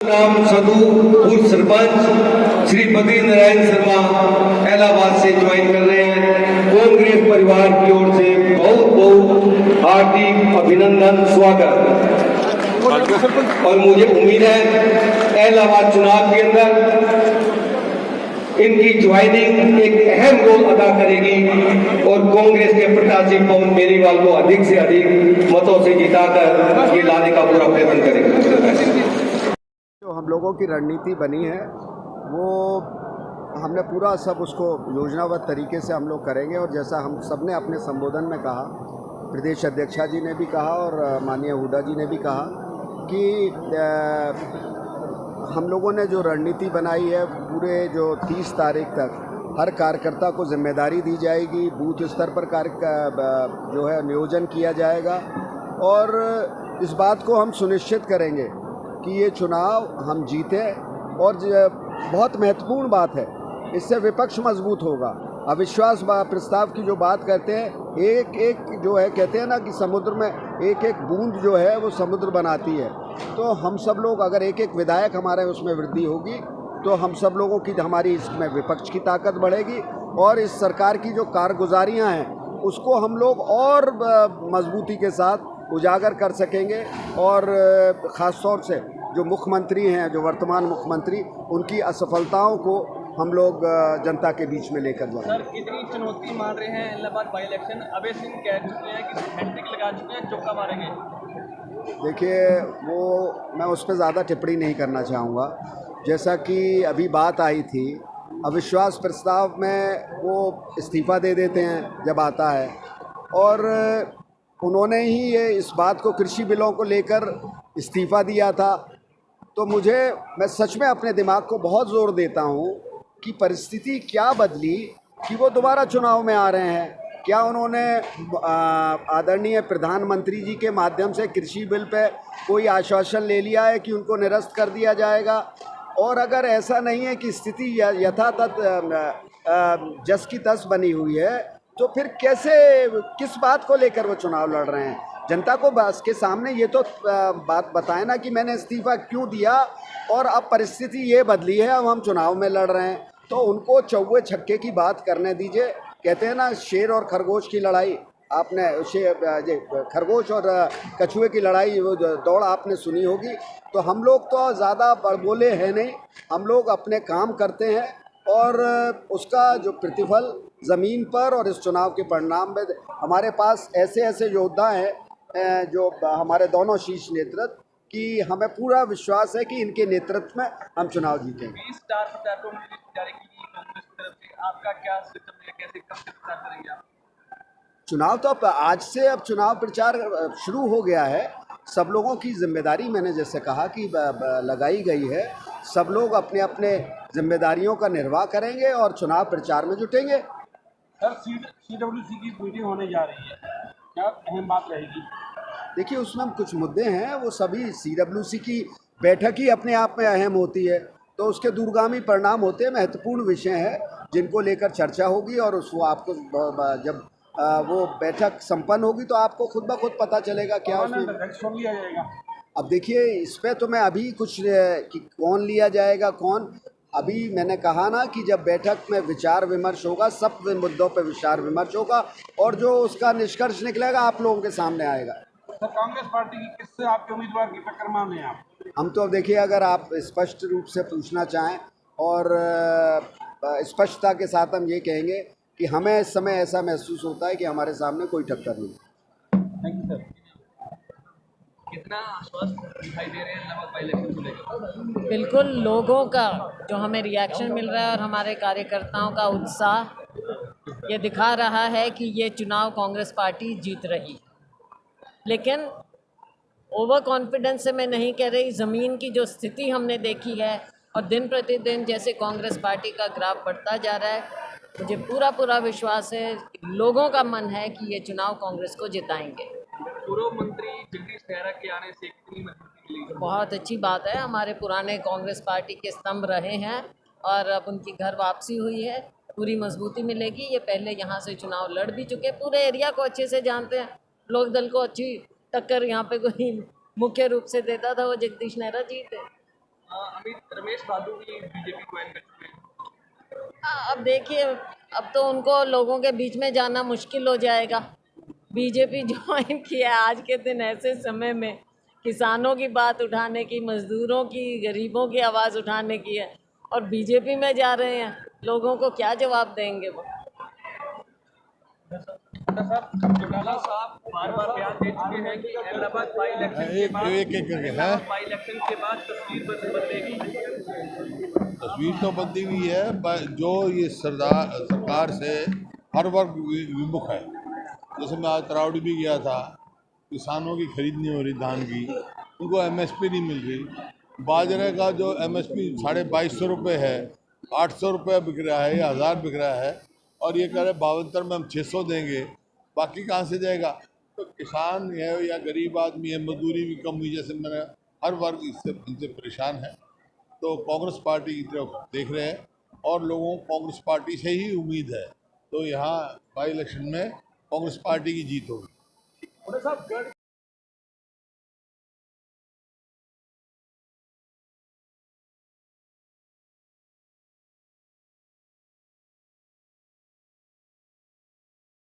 नाम सदू पूर्व सरपंच श्री बद्री नारायण शर्मा इलाहाबाद से ज्वाइन कर रहे हैं। कांग्रेस परिवार की ओर से बहुत बहुत हार्दिक अभिनंदन, स्वागत। और मुझे उम्मीद है इलाहाबाद चुनाव के अंदर इनकी ज्वाइनिंग एक अहम रोल अदा करेगी और कांग्रेस के प्रत्याशी पवन बेनीवाल को अधिक से अधिक मतों से जिताकर ये लाने का पूरा प्रयत्न करेंगे। जो हम लोगों की रणनीति बनी है वो हमने पूरा सब उसको योजनाबद्ध तरीके से हम लोग करेंगे। और जैसा हम सब ने अपने संबोधन में कहा, प्रदेश अध्यक्षा जी ने भी कहा और माननीय हुड्डा जी ने भी कहा कि हम लोगों ने जो रणनीति बनाई है, पूरे जो 30 तारीख तक हर कार्यकर्ता को जिम्मेदारी दी जाएगी, बूथ स्तर पर जो है नियोजन किया जाएगा और इस बात को हम सुनिश्चित करेंगे कि ये चुनाव हम जीते। और बहुत महत्वपूर्ण बात है, इससे विपक्ष मजबूत होगा। अविश्वास प्रस्ताव की जो बात करते हैं, एक एक जो है कहते हैं ना कि समुद्र में एक एक बूंद जो है वो समुद्र बनाती है। तो हम सब लोग अगर एक एक विधायक हमारे उसमें वृद्धि होगी तो हम सब लोगों की हमारी इसमें विपक्ष की ताकत बढ़ेगी और इस सरकार की जो कारगुजारियाँ हैं उसको हम लोग और मजबूती के साथ उजागर कर सकेंगे। और ख़ास तौर से जो मुख्यमंत्री हैं, जो वर्तमान मुख्यमंत्री, उनकी असफलताओं को हम लोग जनता के बीच में लेकर जाएंगे। सर, कितनी चुनौती मान रहे हैं इलाहाबाद बाई इलेक्शन? अभय सिंह कह चुके हैं कि हैट्रिक लगा चुके हैं, चौका मारेंगे। देखिए, वो मैं उस पर ज़्यादा टिप्पणी नहीं करना चाहूँगा। जैसा कि अभी बात आई थी, अविश्वास प्रस्ताव में वो इस्तीफ़ा दे देते हैं जब आता है, और उन्होंने ही ये इस बात को कृषि बिलों को लेकर इस्तीफ़ा दिया था। तो मैं सच में अपने दिमाग को बहुत ज़ोर देता हूँ कि परिस्थिति क्या बदली कि वो दोबारा चुनाव में आ रहे हैं। क्या उन्होंने आदरणीय प्रधानमंत्री जी के माध्यम से कृषि बिल पे कोई आश्वासन ले लिया है कि उनको निरस्त कर दिया जाएगा? और अगर ऐसा नहीं है कि स्थिति यथातथ जस की तस बनी हुई है, तो फिर किस बात को लेकर वो चुनाव लड़ रहे हैं? जनता को बस के सामने ये तो बात बताएं ना कि मैंने इस्तीफ़ा क्यों दिया और अब परिस्थिति ये बदली है, अब हम चुनाव में लड़ रहे हैं। तो उनको चौवे छक्के की बात करने दीजिए। कहते हैं ना, शेर और खरगोश की लड़ाई, आपने खरगोश और कछुए की लड़ाई, वो दौड़ आपने सुनी होगी। तो हम लोग तो ज़्यादा बड़बोले हैं नहीं, हम लोग अपने काम करते हैं और उसका जो प्रतिफल ज़मीन पर और इस चुनाव के परिणाम में हमारे पास ऐसे योद्धा हैं जो हमारे दोनों शीर्ष नेतृत्व की, हमें पूरा विश्वास है कि इनके नेतृत्व में हम चुनाव जीतेंगे। 20 स्टार प्रचारकों ने जारी की कांग्रेस की तरफ से, आपका क्या सिस्टम है, कैसे कब से प्रचार करेंगे आप? चुनाव तो आज से चुनाव प्रचार शुरू हो गया है। सब लोगों की जिम्मेदारी, मैंने जैसे कहा कि लगाई गई है। सब लोग अपने अपने जिम्मेदारियों का निर्वाह करेंगे और चुनाव प्रचार में जुटेंगे। सर, CWC की मीटिंग होने जा रही है, क्या अहम बात रहेगी? देखिए, उसमें कुछ मुद्दे हैं, वो सभी CWC की बैठक ही अपने आप में अहम होती है, तो उसके दूरगामी परिणाम होते हैं। महत्वपूर्ण विषय है जिनको लेकर चर्चा होगी और उसको आपको जब वो बैठक संपन्न होगी तो आपको खुद ब खुद पता चलेगा क्या उसमें लिया जाएगा। अब देखिए, इस पर तो मैं अभी कुछ कि कौन लिया जाएगा कौन, अभी मैंने कहा ना कि जब बैठक में विचार विमर्श होगा, सब मुद्दों पर विचार विमर्श होगा और जो उसका निष्कर्ष निकलेगा आप लोगों के सामने आएगा। तो कांग्रेस पार्टी की किससे आपके उम्मीदवार की टक्कर मान हैं आप? हम तो अब देखिए, अगर आप स्पष्ट रूप से पूछना चाहें और स्पष्टता के साथ हम ये कहेंगे कि हमें इस समय ऐसा महसूस होता है कि हमारे सामने कोई टक्कर नहीं। Thank you sir. कितना आश्वस्त दिखाई दे रहे हैं इलाहाबाद बाई इलेक्शन को लेकर? बिल्कुल, लोगों का जो हमें रिएक्शन मिल रहा है और हमारे कार्यकर्ताओं का उत्साह ये दिखा रहा है कि ये चुनाव कांग्रेस पार्टी जीत रही। लेकिन ओवर कॉन्फिडेंस से मैं नहीं कह रही, ज़मीन की जो स्थिति हमने देखी है और दिन प्रतिदिन जैसे कांग्रेस पार्टी का ग्राफ बढ़ता जा रहा है, मुझे पूरा विश्वास है, लोगों का मन है कि ये चुनाव कांग्रेस को जिताएंगे। पूर्व मंत्री जगदीश नेहरा के आने से कितनी मजबूती मिली? बहुत अच्छी बात है, हमारे पुराने कांग्रेस पार्टी के स्तंभ रहे हैं और अब उनकी घर वापसी हुई है, पूरी मजबूती मिलेगी। ये पहले यहाँ से चुनाव लड़ भी चुके, पूरे एरिया को अच्छे से जानते हैं। लोक दल को अच्छी टक्कर यहाँ पे कोई मुख्य रूप से देता था वो जगदीश नेहरा जी थे। अमित रमेश बाबू भी बीजेपी ज्वाइन कर चुके हैं। अब देखिए, अब तो उनको लोगों के बीच में जाना मुश्किल हो जाएगा। बीजेपी ज्वाइन किया आज के दिन ऐसे समय में किसानों की बात उठाने की, मजदूरों की, गरीबों की आवाज़ उठाने की है, और बीजेपी में जा रहे हैं। लोगों को क्या जवाब देंगे वो? चौटाला साहब बार-बार बयान दे चुके हैं कि इलाहाबाद बाई इलेक्शन के बाद बाई इलेक्शन के बाद तस्वीर बदलेगी। तस्वीर तो बदली हुई है, पर जो ये सरकार से हर वर्ग विमुख है। जैसे मैं आज तरावड़ी भी गया था, किसानों की खरीद नहीं हो रही धान की, उनको एमएसपी नहीं मिल रही। बाजरे का जो एमएसपी 2250 रुपये है, 800 रुपये बिक रहा है या 1000 बिक रहा है, और ये कह रहे 72 में हम 600 देंगे, बाकी कहाँ से जाएगा? तो किसान है या गरीब आदमी है, मजदूरी भी कम हुई, जैसे मैंने, हर वर्ग इनसे परेशान है। तो कांग्रेस पार्टी की तरफ देख रहे हैं और लोगों को कांग्रेस पार्टी से ही उम्मीद है। तो यहाँ बाई इलेक्शन में कांग्रेस पार्टी की जीत होगी।